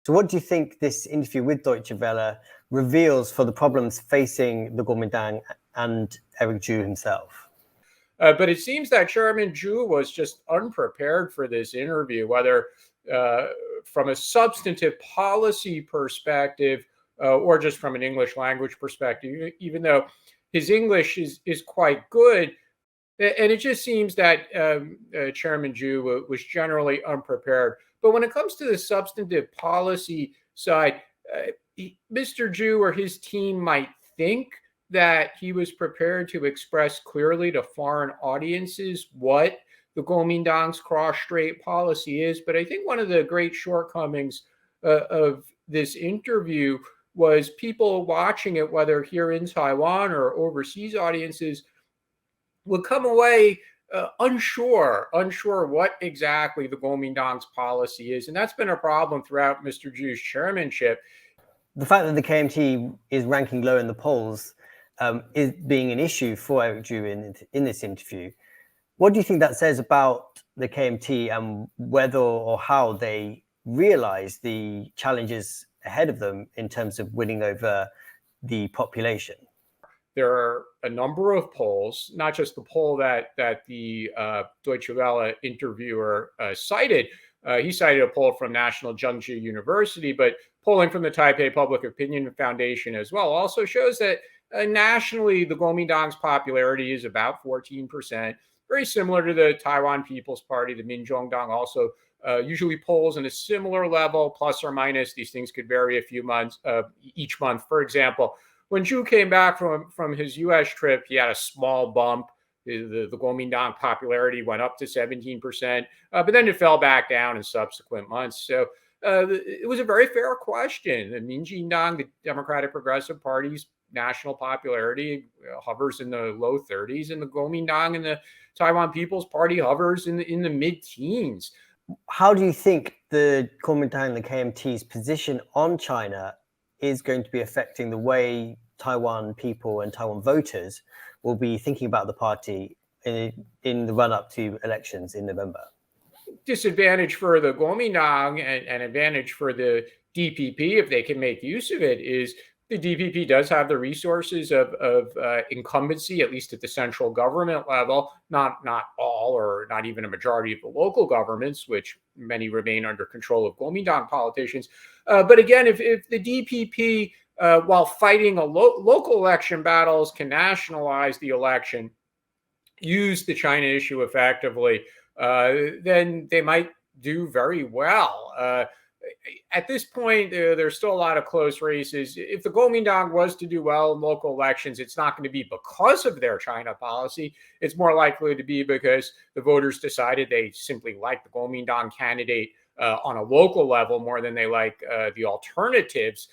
So what do you think this interview with Deutsche Welle reveals for the problems facing the Kuomintang and Eric Zhu himself? But it seems that Chairman Zhu was just unprepared for this interview, whether from a substantive policy perspective or just from an English language perspective, even though his English is quite good. And it just seems that Chairman Zhu was generally unprepared. But when it comes to the substantive policy side, Mr. Zhu or his team might think that he was prepared to express clearly to foreign audiences what the Kuomintang's cross-strait policy is. But I think one of the great shortcomings of this interview was people watching it, whether here in Taiwan or overseas audiences, would come away unsure what exactly the Kuomintang's policy is. And that's been a problem throughout Mr. Zhu's chairmanship. The fact that the KMT is ranking low in the polls is being an issue for Eric Zhu in this interview. What do you think that says about the KMT and whether or how they realize the challenges ahead of them in terms of winning over the population? There are a number of polls, not just the poll that the Deutsche Welle interviewer cited. He cited a poll from National Zhengzhou University, but polling from the Taipei Public Opinion Foundation as well also shows that nationally, the Kuomintang's popularity is about 14%, very similar to the Taiwan People's Party. The Minzhongdang also usually polls in a similar level, plus or minus. These things could vary a few months each month. For example, when Zhu came back from his U.S. trip, he had a small bump. The Kuomintang popularity went up to 17%, but then it fell back down in subsequent months. So it was a very fair question. The Minzhongdang, the Democratic Progressive Party's national popularity hovers in the low 30s, and the Kuomintang and the Taiwan People's Party hovers in the mid-teens. How do you think the Kuomintang and the KMT's position on China is going to be affecting the way Taiwan people and Taiwan voters will be thinking about the party in the run-up to elections in November? Disadvantage for the Kuomintang and advantage for the DPP, if they can make use of it, is the DPP does have the resources of incumbency, at least at the central government level, not all or not even a majority of the local governments, which many remain under control of Kuomintang politicians. But again, if the DPP, while fighting local election battles, can nationalize the election, use the China issue effectively, then they might do very well. At this point, there's still a lot of close races. If the Kuomintang was to do well in local elections, it's not going to be because of their China policy. It's more likely to be because the voters decided they simply like the Kuomintang candidate on a local level more than they like the alternatives.